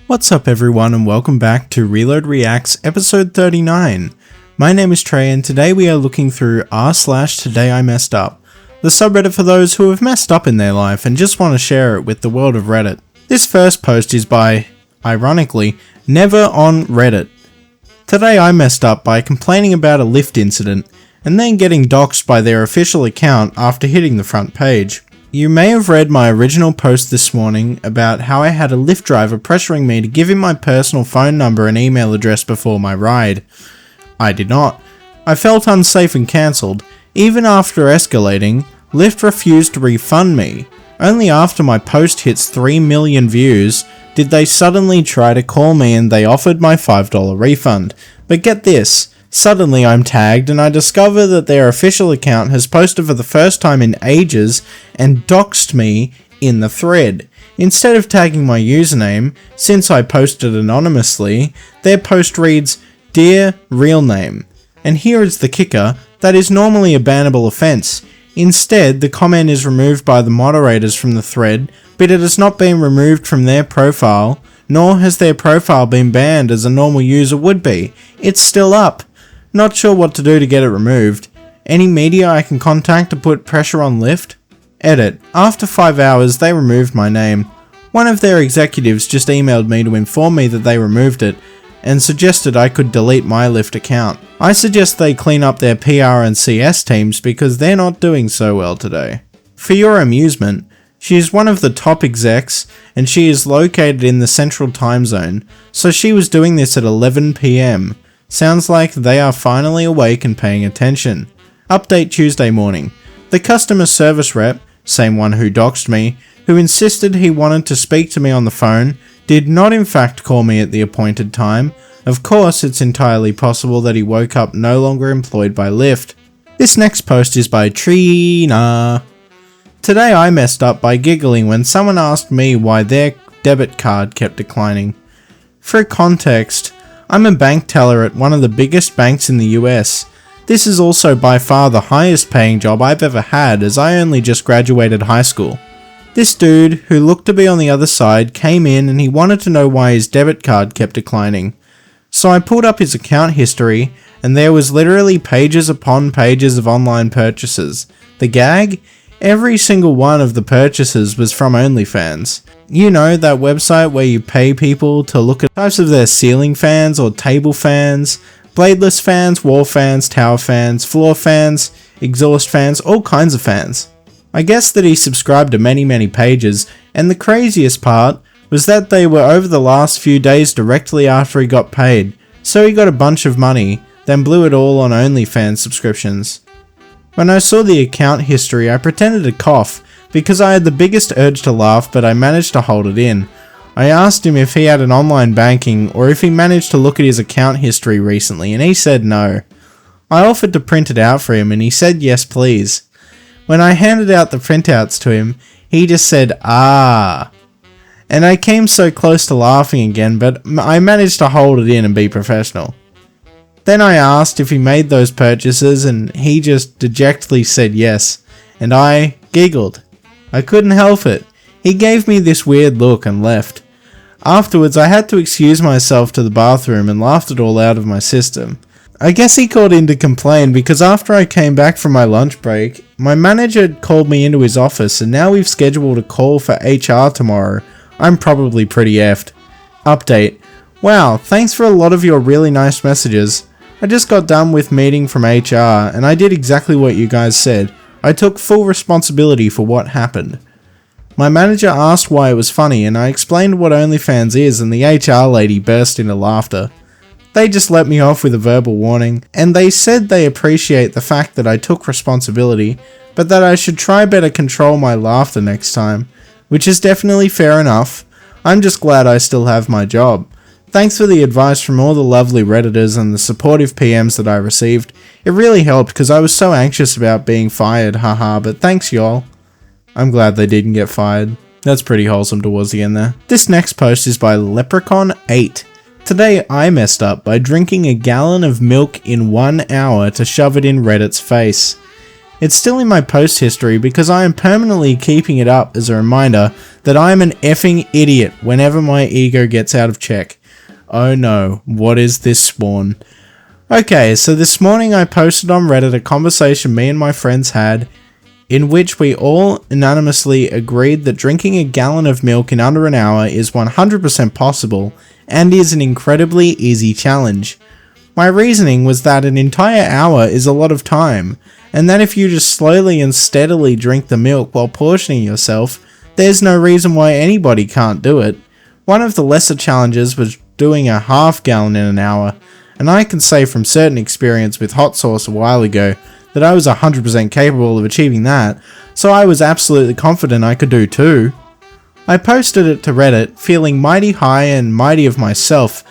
What's up everyone and welcome back to Reload Reacts episode 39. My name is Trey and today we are looking through r/Today I Messed Up, the subreddit for those who have messed up in their life and just want to share it with the world of Reddit. This first post is by, ironically, Never on Reddit. Today I messed up by complaining about a Lyft incident and then getting doxxed by their official account after hitting the front page. You may have read my original post this morning about how I had a Lyft driver pressuring me to give him my personal phone number and email address before my ride. I did not. I felt unsafe and cancelled. Even after escalating, Lyft refused to refund me. Only after my post hits 3 million views did they suddenly try to call me and they offered my $5 refund. But get this. Suddenly I'm tagged and I discover that their official account has posted for the first time in ages and doxed me in the thread. Instead of tagging my username, since I posted anonymously, their post reads, "Dear real name." And here is the kicker, that is normally a bannable offense. Instead, the comment is removed by the moderators from the thread, but it has not been removed from their profile, nor has their profile been banned as a normal user would be. It's still up. Not sure what to do to get it removed. Any media I can contact to put pressure on Lyft? Edit. After 5 hours, they removed my name. One of their executives just emailed me to inform me that they removed it, and suggested I could delete my Lyft account. I suggest they clean up their PR and CS teams because they're not doing so well today. For your amusement, she is one of the top execs, and she is located in the central time zone, so she was doing this at 11 PM. Sounds like they are finally awake and paying attention. Update Tuesday morning. The customer service rep, same one who doxed me, who insisted he wanted to speak to me on the phone, did not in fact call me at the appointed time. Of course, it's entirely possible that he woke up no longer employed by Lyft. This next post is by Trina. Today I messed up by giggling when someone asked me why their debit card kept declining. For context, I'm a bank teller at one of the biggest banks in the US. This is also by far the highest paying job I've ever had as I only just graduated high school. This dude, who looked to be on the other side, came in and he wanted to know why his debit card kept declining. So I pulled up his account history and there was literally pages upon pages of online purchases. The gag? Every single one of the purchases was from OnlyFans. You know, that website where you pay people to look at types of their ceiling fans or table fans, bladeless fans, wall fans, tower fans, floor fans, exhaust fans, all kinds of fans. I guess that he subscribed to many pages, and the craziest part was that they were over the last few days directly after he got paid, so he got a bunch of money, then blew it all on OnlyFans subscriptions. When I saw the account history, I pretended to cough, because I had the biggest urge to laugh, but I managed to hold it in. I asked him if he had an online banking, or if he managed to look at his account history recently, and he said no. I offered to print it out for him, and he said yes please. When I handed out the printouts to him, he just said, "Ah." And I came so close to laughing again, but I managed to hold it in and be professional. Then I asked if he made those purchases and he just dejectedly said yes, and I giggled. I couldn't help it. He gave me this weird look and left. Afterwards I had to excuse myself to the bathroom and laughed it all out of my system. I guess he called in to complain because after I came back from my lunch break, my manager called me into his office and now we've scheduled a call for HR tomorrow. I'm probably pretty effed. Update. Wow, thanks for a lot of your really nice messages. I just got done with meeting from HR and I did exactly what you guys said. I took full responsibility for what happened. My manager asked why it was funny and I explained what OnlyFans is and the HR lady burst into laughter. They just let me off with a verbal warning and they said they appreciate the fact that I took responsibility, but that I should try better control my laughter next time, which is definitely fair enough. I'm just glad I still have my job. Thanks for the advice from all the lovely Redditors and the supportive PMs that I received. It really helped because I was so anxious about being fired, haha, but thanks y'all. I'm glad they didn't get fired. That's pretty wholesome towards the end there. This next post is by Leprechaun8. Today I messed up by drinking a gallon of milk in 1 hour to shove it in Reddit's face. It's still in my post history because I am permanently keeping it up as a reminder that I am an effing idiot whenever my ego gets out of check. Oh no, what is this spawn? Okay, so this morning I posted on Reddit a conversation me and my friends had in which we all unanimously agreed that drinking a gallon of milk in under an hour is 100% possible and is an incredibly easy challenge. My reasoning was that an entire hour is a lot of time, and that if you just slowly and steadily drink the milk while portioning yourself, there's no reason why anybody can't do it. One of the lesser challenges was doing a half gallon in an hour, and I can say from certain experience with hot sauce a while ago that I was 100% capable of achieving that, so I was absolutely confident I could do too. I posted it to Reddit, feeling mighty high and mighty of myself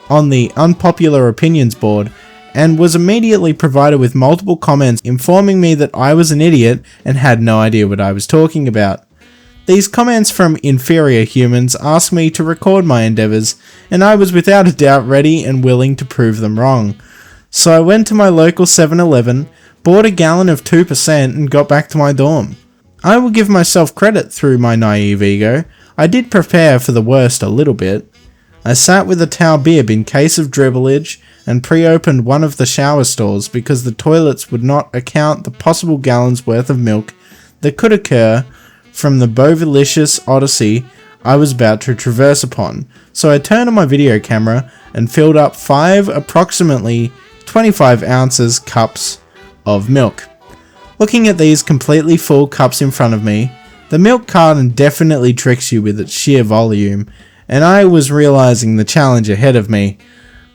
on the unpopular opinions board, and was immediately provided with multiple comments informing me that I was an idiot and had no idea what I was talking about. These comments from inferior humans asked me to record my endeavours, and I was without a doubt ready and willing to prove them wrong. So I went to my local 7-Eleven, bought a gallon of 2% and got back to my dorm. I will give myself credit through my naive ego. I did prepare for the worst a little bit. I sat with a towel bib in case of dribblage and pre-opened one of the shower stalls because the toilets would not account the possible gallons worth of milk that could occur from the bovilicious odyssey I was about to traverse upon. So I turned on my video camera and filled up 5 approximately 25 ounces cups of milk. Looking at these completely full cups in front of me, the milk carton definitely tricks you with its sheer volume, and I was realizing the challenge ahead of me.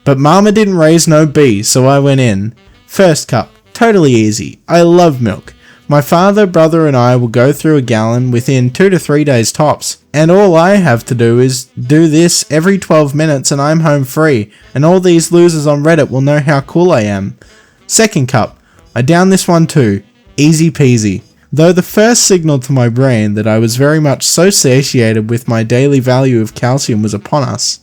But mama didn't raise no bee, so I went in. First cup, totally easy. I love milk. My father, brother and I will go through a gallon within 2 to 3 days tops, and all I have to do is do this every 12 minutes and I'm home free, and all these losers on Reddit will know how cool I am. Second cup, I downed this one too, easy peasy. Though the first signal to my brain that I was very much so satiated with my daily value of calcium was upon us.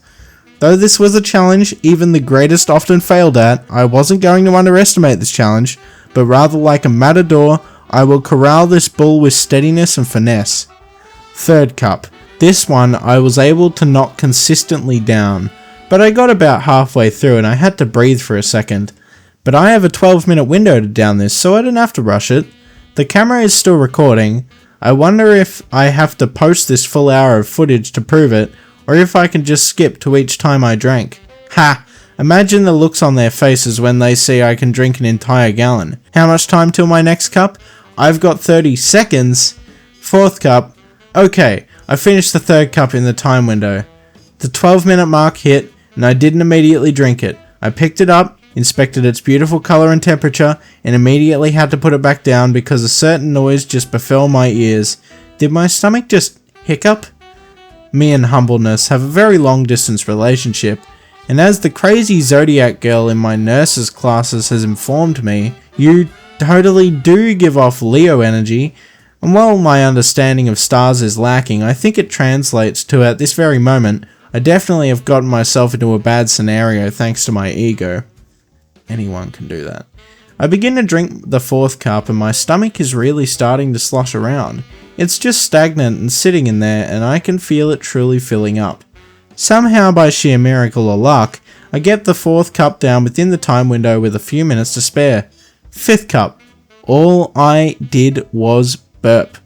Though this was a challenge even the greatest often failed at, I wasn't going to underestimate this challenge, but rather like a matador, I will corral this bull with steadiness and finesse. Third cup. This one I was able to knock consistently down, but I got about halfway through and I had to breathe for a second. But I have a 12-minute window to down this, so I didn't have to rush it. The camera is still recording. I wonder if I have to post this full hour of footage to prove it, or if I can just skip to each time I drank. Ha! Imagine the looks on their faces when they see I can drink an entire gallon. How much time till my next cup? I've got 30 seconds. Fourth cup. Okay, I finished the third cup in the time window. The 12-minute mark hit, and I didn't immediately drink it. I picked it up, inspected its beautiful colour and temperature, and immediately had to put it back down because a certain noise just befell my ears. Did my stomach just hiccup? Me and humbleness have a very long distance relationship, and as the crazy zodiac girl in my nurse's classes has informed me, you totally do give off Leo energy, and while my understanding of stars is lacking, I think it translates to at this very moment, I definitely have gotten myself into a bad scenario thanks to my ego. Anyone can do that. I begin to drink the fourth cup and my stomach is really starting to slosh around. It's just stagnant and sitting in there and I can feel it truly filling up. Somehow by sheer miracle or luck, I get the fourth cup down within the time window with a few minutes to spare. Fifth cup. All I did was burp.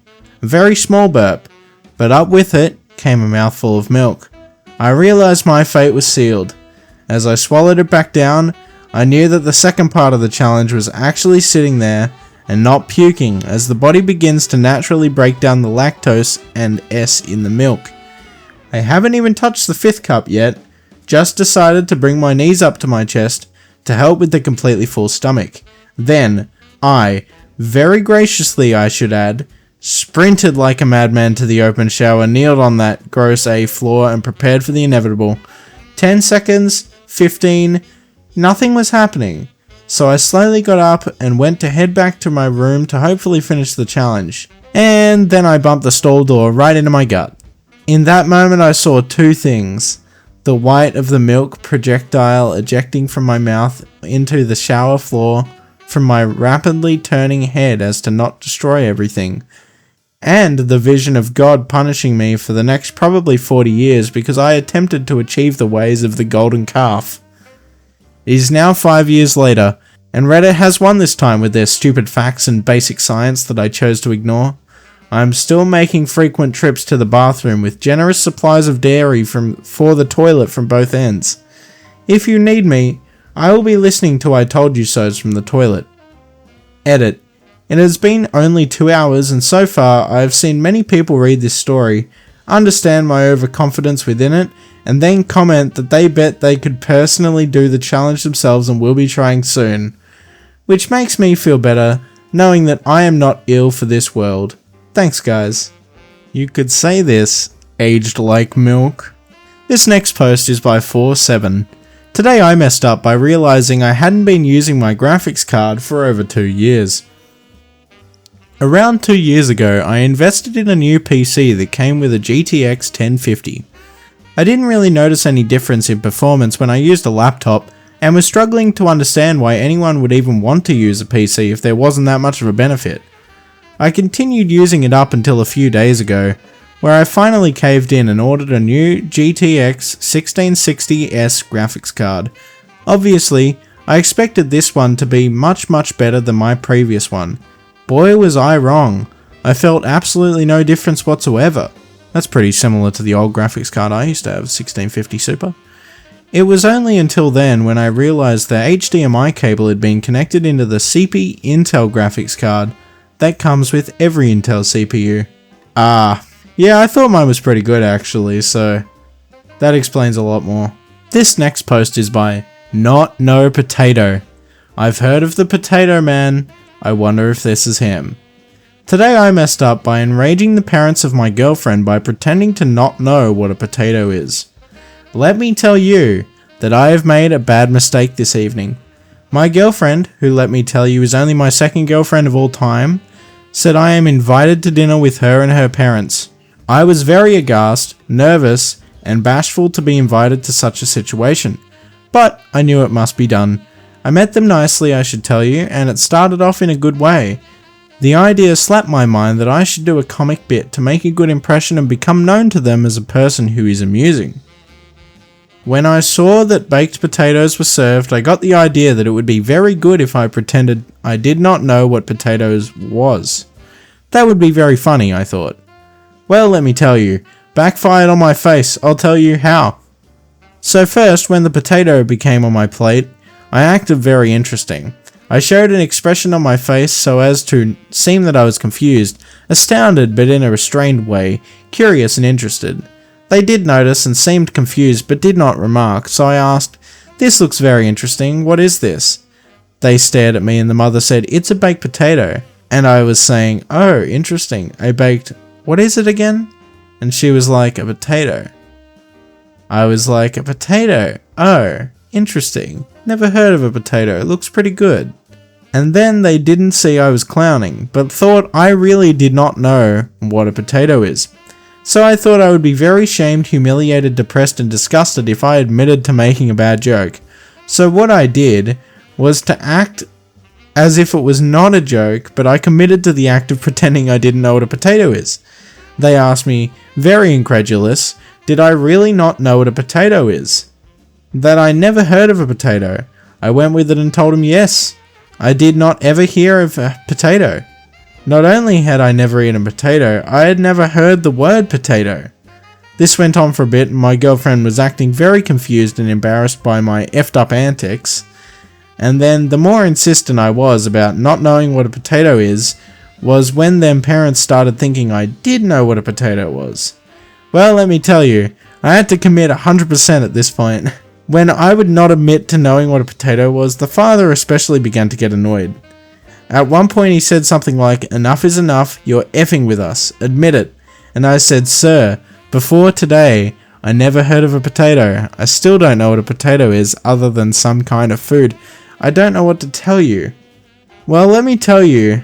A very small burp, but up with it came a mouthful of milk. I realized my fate was sealed. As I swallowed it back down, I knew that the second part of the challenge was actually sitting there and not puking as the body begins to naturally break down the lactose and S in the milk. I haven't even touched the fifth cup yet, just decided to bring my knees up to my chest to help with the completely full stomach. Then, I, very graciously I should add, sprinted like a madman to the open shower, kneeled on that gross A floor and prepared for the inevitable. 10 seconds, 15, nothing was happening. So I slowly got up and went to head back to my room to hopefully finish the challenge. And then I bumped the stall door right into my gut. In that moment I saw two things. The white of the milk projectile ejecting from my mouth into the shower floor, from my rapidly turning head as to not destroy everything, and the vision of God punishing me for the next probably 40 years because I attempted to achieve the ways of the golden calf. It is now 5 years later, and Reddit has won this time with their stupid facts and basic science that I chose to ignore. I am still making frequent trips to the bathroom with generous supplies of dairy for the toilet from both ends. If you need me, I will be listening to I Told You So's from the toilet. Edit. It has been only 2 hours, and so far I have seen many people read this story, understand my overconfidence within it, and then comment that they bet they could personally do the challenge themselves and will be trying soon. Which makes me feel better, knowing that I am not ill for this world. Thanks, guys. You could say this, aged like milk. This next post is by 47. Today I messed up by realizing I hadn't been using my graphics card for over 2 years. Around 2 years ago, I invested in a new PC that came with a GTX 1050. I didn't really notice any difference in performance when I used a laptop, and was struggling to understand why anyone would even want to use a PC if there wasn't that much of a benefit. I continued using it up until a few days ago, where I finally caved in and ordered a new GTX 1660S graphics card. Obviously, I expected this one to be much better than my previous one. Boy was I wrong. I felt absolutely no difference whatsoever. That's pretty similar to the old graphics card I used to have, 1650 Super. It was only until then when I realized the HDMI cable had been connected into the CP Intel graphics card that comes with every Intel CPU. Yeah, I thought mine was pretty good actually, so that explains a lot more. This next post is by Not No Potato. I've heard of the Potato Man. I wonder if this is him. Today I messed up by enraging the parents of my girlfriend by pretending to not know what a potato is. Let me tell you that I have made a bad mistake this evening. My girlfriend, who let me tell you is only my second girlfriend of all time, said I am invited to dinner with her and her parents. I was very aghast, nervous, and bashful to be invited to such a situation, but I knew it must be done. I met them nicely, I should tell you, and it started off in a good way. The idea slapped my mind that I should do a comic bit to make a good impression and become known to them as a person who is amusing. When I saw that baked potatoes were served, I got the idea that it would be very good if I pretended I did not know what potatoes was. That would be very funny, I thought. Well, let me tell you, backfired on my face. I'll tell you how. So first, when the potato became on my plate, I acted very interesting. I showed an expression on my face so as to seem that I was confused, astounded but in a restrained way, curious and interested. They did notice and seemed confused but did not remark, so I asked, "This looks very interesting, what is this?" They stared at me and the mother said, "It's a baked potato." And I was saying, "Oh, interesting, a baked, what is it again?" And she was like, "A potato." I was like, "A potato, oh, interesting, never heard of a potato, it looks pretty good." And then they didn't see I was clowning, but thought I really did not know what a potato is. So I thought I would be very shamed, humiliated, depressed and disgusted if I admitted to making a bad joke. So what I did was to act as if it was not a joke, but I committed to the act of pretending I didn't know what a potato is. They asked me, very incredulous, did I really not know what a potato is? That I never heard of a potato. I went with it and told them yes, I did not ever hear of a potato. Not only had I never eaten a potato, I had never heard the word potato. This went on for a bit and my girlfriend was acting very confused and embarrassed by my effed up antics. And then the more insistent I was about not knowing what a potato is, was when them parents started thinking I did know what a potato was. Well, let me tell you, I had to commit 100% at this point. When I would not admit to knowing what a potato was, the father especially began to get annoyed. At one point he said something like, "Enough is enough, you're effing with us, admit it." And I said, "Sir, before today, I never heard of a potato. I still don't know what a potato is other than some kind of food. I don't know what to tell you." Well, let me tell you,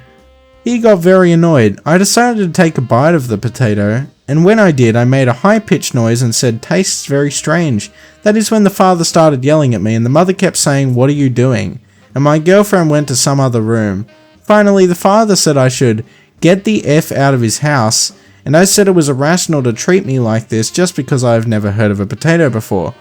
he got very annoyed. I decided to take a bite of the potato, and when I did, I made a high-pitched noise and said, "Tastes very strange." That is when the father started yelling at me and the mother kept saying, "What are you doing?" and my girlfriend went to some other room. Finally, the father said I should get the F out of his house, and I said it was irrational to treat me like this just because I have never heard of a potato before.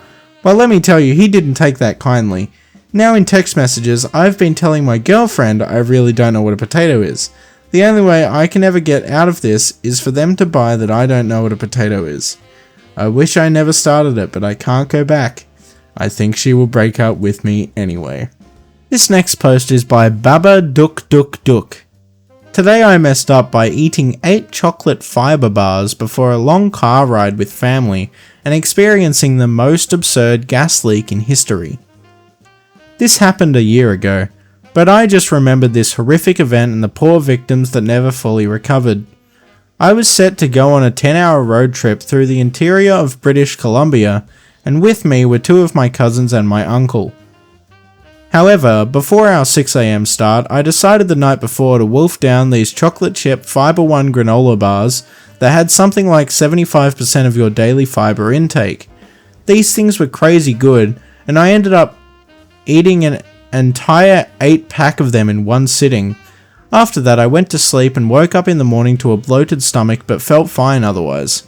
Well, let me tell you, he didn't take that kindly. Now in text messages, I've been telling my girlfriend I really don't know what a potato is. The only way I can ever get out of this is for them to buy that I don't know what a potato is. I wish I never started it, but I can't go back. I think she will break up with me anyway. This next post is by Baba Duk Duk Duk. Today I messed up by eating 8 chocolate fiber bars before a long car ride with family and experiencing the most absurd gas leak in history. This happened a year ago, but I just remembered this horrific event and the poor victims that never fully recovered. I was set to go on a 10-hour road trip through the interior of British Columbia, and with me were 2 of my cousins and my uncle. However, before our 6 AM start, I decided the night before to wolf down these chocolate chip Fiber One granola bars that had something like 75% of your daily fiber intake. These things were crazy good, and I ended up eating an entire 8-pack of them in one sitting. After that, I went to sleep and woke up in the morning to a bloated stomach but felt fine otherwise.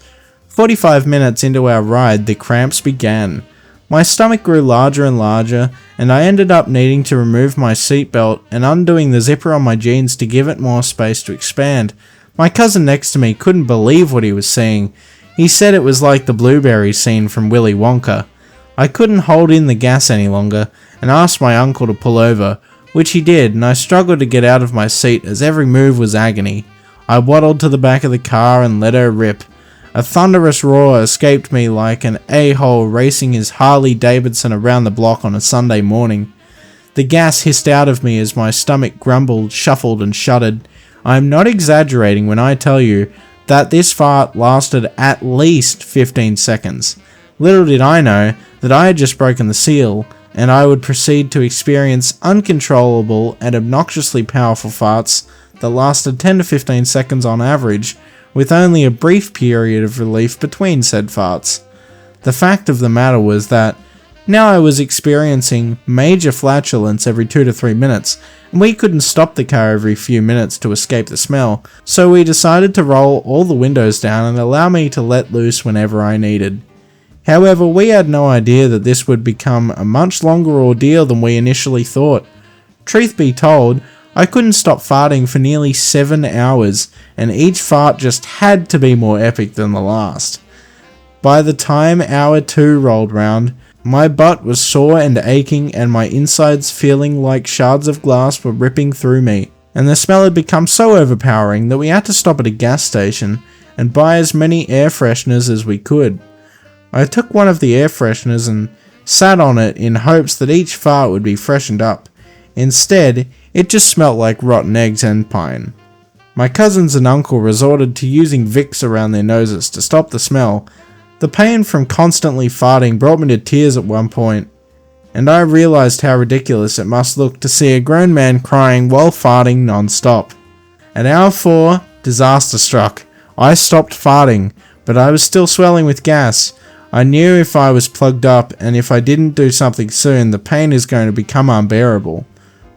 45 minutes into our ride, the cramps began. My stomach grew larger and larger, and I ended up needing to remove my seatbelt and undoing the zipper on my jeans to give it more space to expand. My cousin next to me couldn't believe what he was seeing. He said it was like the blueberry scene from Willy Wonka. I couldn't hold in the gas any longer and asked my uncle to pull over, which he did, and I struggled to get out of my seat as every move was agony. I waddled to the back of the car and let her rip. A thunderous roar escaped me like an a-hole racing his Harley Davidson around the block on a Sunday morning. The gas hissed out of me as my stomach grumbled, shuffled and shuddered. I am not exaggerating when I tell you that this fart lasted at least 15 seconds. Little did I know that I had just broken the seal, and I would proceed to experience uncontrollable and obnoxiously powerful farts that lasted 10 to 15 seconds on average, with only a brief period of relief between said farts. The fact of the matter was that now I was experiencing major flatulence every 2 to 3 minutes, and we couldn't stop the car every few minutes to escape the smell, so we decided to roll all the windows down and allow me to let loose whenever I needed. However, we had no idea that this would become a much longer ordeal than we initially thought. Truth be told, I couldn't stop farting for nearly 7 hours, and each fart just had to be more epic than the last. By the time hour 2 rolled round, my butt was sore and aching, and my insides feeling like shards of glass were ripping through me, and the smell had become so overpowering that we had to stop at a gas station and buy as many air fresheners as we could. I took one of the air fresheners and sat on it in hopes that each fart would be freshened up. Instead, it just smelt like rotten eggs and pine. My cousins and uncle resorted to using Vicks around their noses to stop the smell. The pain from constantly farting brought me to tears at one point, and I realized how ridiculous it must look to see a grown man crying while farting non-stop. At hour 4, disaster struck. I stopped farting, but I was still swelling with gas. I knew if I was plugged up and if I didn't do something soon, the pain is going to become unbearable.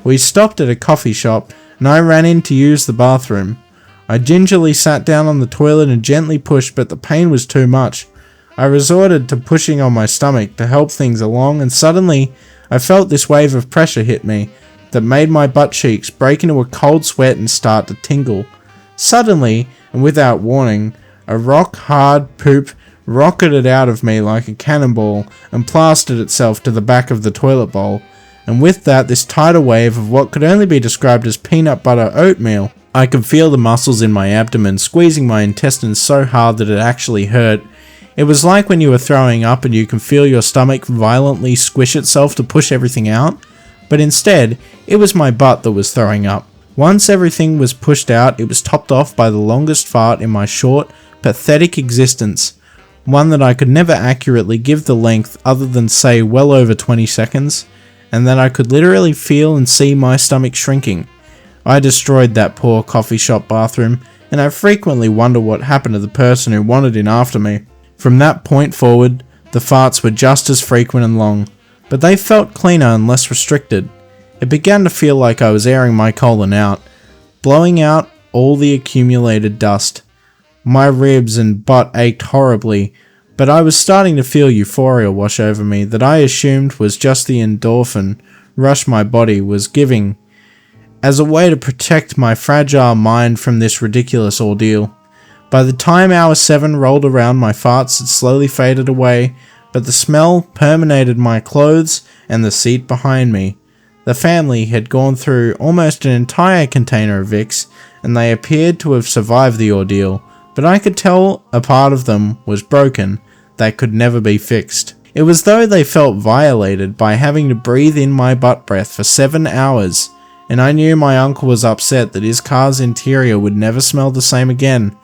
We stopped at a coffee shop and I ran in to use the bathroom. I gingerly sat down on the toilet and gently pushed, but the pain was too much. I resorted to pushing on my stomach to help things along, and suddenly I felt this wave of pressure hit me that made my butt cheeks break into a cold sweat and start to tingle. Suddenly, and without warning, a rock-hard poop rocketed out of me like a cannonball and plastered itself to the back of the toilet bowl, and with that this tidal wave of what could only be described as peanut butter oatmeal. I could feel the muscles in my abdomen squeezing my intestines so hard that it actually hurt. It was like when you were throwing up and you can feel your stomach violently squish itself to push everything out, but instead it was my butt that was throwing up. Once everything was pushed out, it was topped off by the longest fart in my short, pathetic existence. One that I could never accurately give the length other than say well over 20 seconds, and that I could literally feel and see my stomach shrinking. I destroyed that poor coffee shop bathroom, and I frequently wonder what happened to the person who wandered in after me. From that point forward, the farts were just as frequent and long, but they felt cleaner and less restricted. It began to feel like I was airing my colon out, blowing out all the accumulated dust. My ribs and butt ached horribly, but I was starting to feel euphoria wash over me that I assumed was just the endorphin rush my body was giving as a way to protect my fragile mind from this ridiculous ordeal. By the time hour 7 rolled around, my farts had slowly faded away, but the smell permeated my clothes and the seat behind me. The family had gone through almost an entire container of Vicks, and they appeared to have survived the ordeal, but I could tell a part of them was broken that could never be fixed. It was though they felt violated by having to breathe in my butt breath for 7 hours, and I knew my uncle was upset that his car's interior would never smell the same again,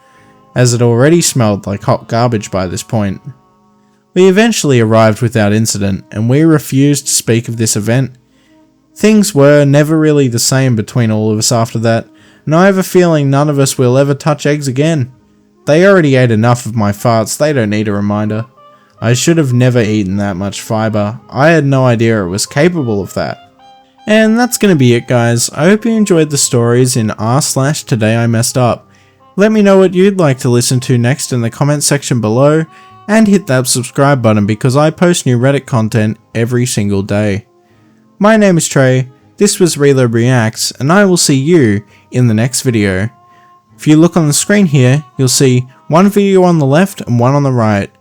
as it already smelled like hot garbage by this point. We eventually arrived without incident, and we refused to speak of this event. Things were never really the same between all of us after that, and I have a feeling none of us will ever touch eggs again. They already ate enough of my farts, they don't need a reminder. I should have never eaten that much fiber. I had no idea it was capable of that. And that's going to be it, guys. I hope you enjoyed the stories in r/Today I Messed Up. Let me know what you'd like to listen to next in the comment section below, and hit that subscribe button because I post new Reddit content every single day. My name is Trey, this was Reload Reacts, and I will see you in the next video. If you look on the screen here, you'll see one video on the left and one on the right.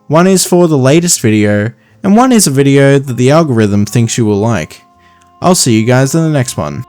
One is for the latest video, and one is a video that the algorithm thinks you will like. I'll see you guys in the next one.